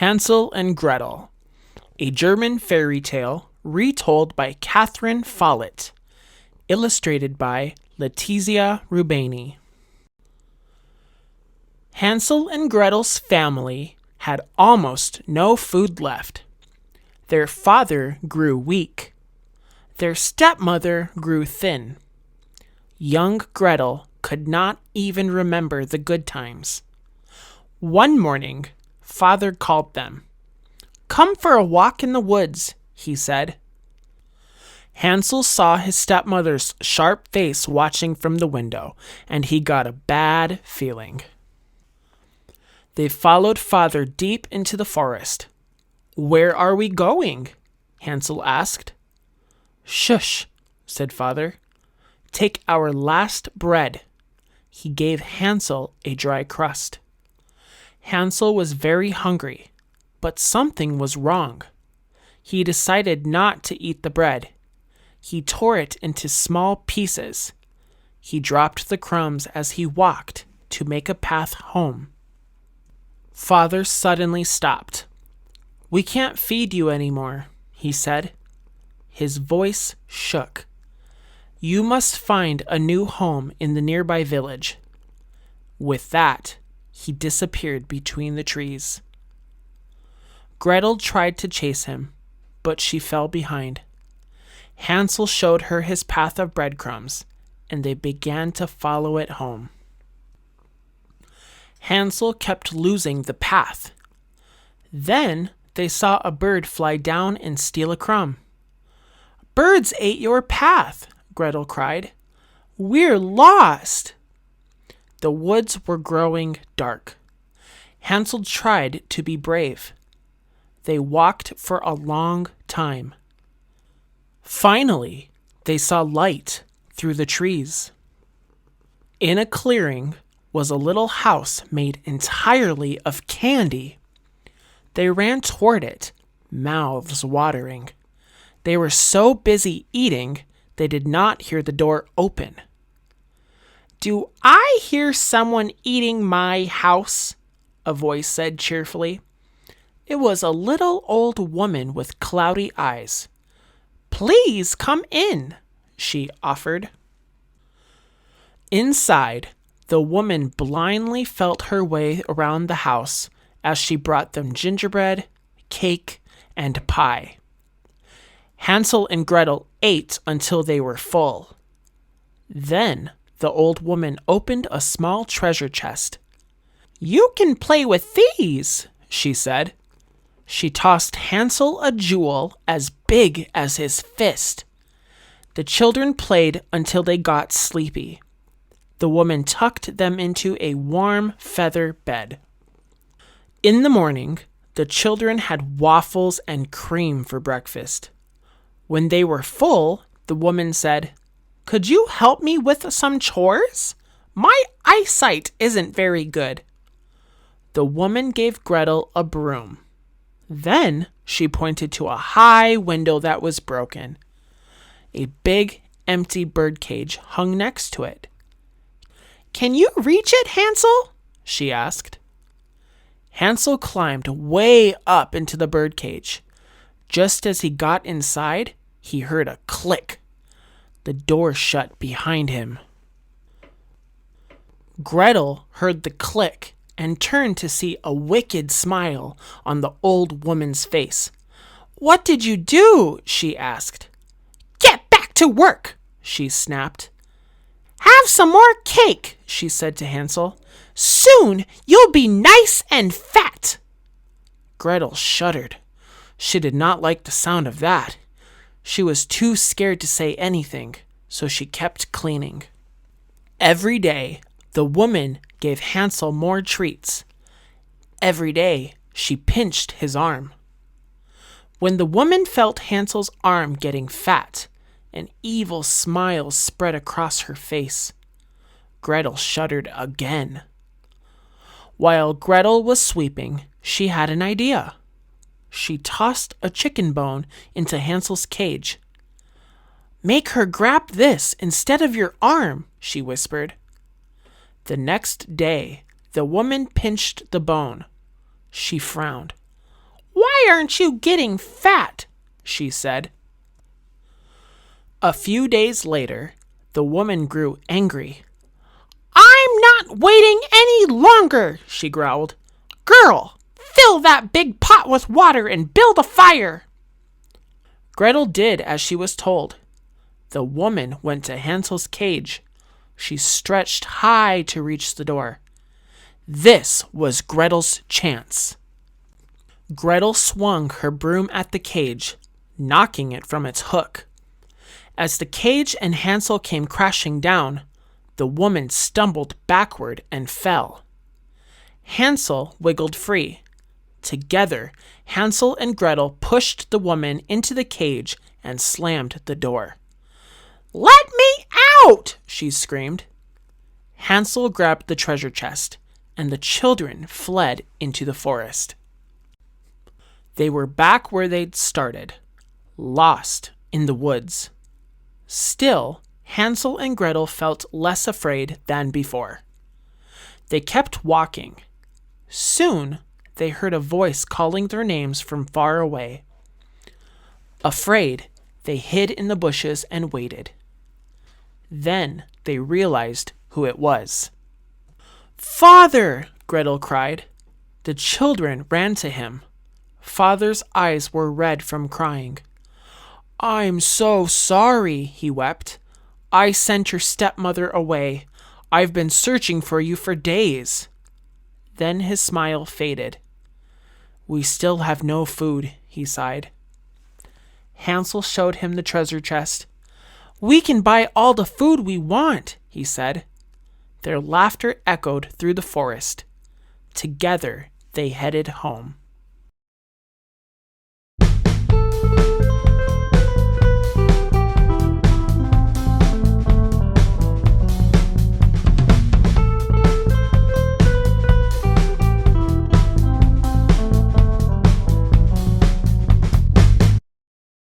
Hansel and Gretel, a German fairy tale retold by Catherine Follett, illustrated by Letizia Rubani. Hansel and Gretel's family had almost no food left. Their father grew weak. Their stepmother grew thin. Young Gretel could not even remember the good times. One morning, Father called them. "Come for a walk in the woods," he said. Hansel saw his stepmother's sharp face watching from the window, and he got a bad feeling. They followed Father deep into the forest. "Where are we going?" Hansel asked. "Shush," said Father. "Take our last bread." He gave Hansel a dry crust. Hansel was very hungry, but something was wrong. He decided not to eat the bread. He tore it into small pieces. He dropped the crumbs as he walked to make a path home. Father suddenly stopped. "We can't feed you anymore," he said. His voice shook. "You must find a new home in the nearby village." With that, he disappeared between the trees. Gretel tried to chase him, but she fell behind. Hansel showed her his path of breadcrumbs, and they began to follow it home. Hansel kept losing the path. Then they saw a bird fly down and steal a crumb. "Birds ate your path," Gretel cried. "We're lost." The woods were growing dark. Hansel tried to be brave. They walked for a long time. Finally, they saw light through the trees. In a clearing was a little house made entirely of candy. They ran toward it, mouths watering. They were so busy eating, they did not hear the door open. "Do I hear someone eating my house?" a voice said cheerfully. It was a little old woman with cloudy eyes. "Please come in," she offered. Inside, the woman blindly felt her way around the house as she brought them gingerbread, cake, and pie. Hansel and Gretel ate until they were full. Then the old woman opened a small treasure chest. "You can play with these," she said. She tossed Hansel a jewel as big as his fist. The children played until they got sleepy. The woman tucked them into a warm feather bed. In the morning, the children had waffles and cream for breakfast. When they were full, the woman said, "Could you help me with some chores? My eyesight isn't very good." The woman gave Gretel a broom. Then she pointed to a high window that was broken. A big, empty birdcage hung next to it. "Can you reach it, Hansel?" she asked. Hansel climbed way up into the birdcage. Just as he got inside, he heard a click. The door shut behind him. Gretel heard the click and turned to see a wicked smile on the old woman's face. "What did you do?" she asked. "Get back to work," she snapped. "Have some more cake," she said to Hansel. "Soon you'll be nice and fat." Gretel shuddered. She did not like the sound of that. She was too scared to say anything, so she kept cleaning. Every day, the woman gave Hansel more treats. Every day, she pinched his arm. When the woman felt Hansel's arm getting fat, an evil smile spread across her face. Gretel shuddered again. While Gretel was sweeping, she had an idea. She tossed a chicken bone into Hansel's cage. "Make her grab this instead of your arm," she whispered. The next day, the woman pinched the bone. She frowned. Why aren't you getting fat? She said. A few days later, the woman grew angry. I'm not waiting any longer, she growled. Girl, fill that big pot with water and build a fire. Gretel did as she was told. The woman went to Hansel's cage. She stretched high to reach the door. This was Gretel's chance. Gretel swung her broom at the cage, knocking it from its hook. As the cage and Hansel came crashing down, the woman stumbled backward and fell. Hansel wiggled free. Together, Hansel and Gretel pushed the woman into the cage and slammed the door. Let me out! She screamed. Hansel grabbed the treasure chest, and the children fled into the forest. They were back where they'd started, lost in the woods. Still, Hansel and Gretel felt less afraid than before. They kept walking. Soon, they heard a voice calling their names from far away. Afraid, they hid in the bushes and waited. Then they realized who it was. Father! Gretel cried. The children ran to him. Father's eyes were red from crying. I'm so sorry, he wept. I sent your stepmother away. I've been searching for you for days. Then his smile faded. We still have no food, he sighed. Hansel showed him the treasure chest. We can buy all the food we want, he said. Their laughter echoed through the forest. Together they headed home.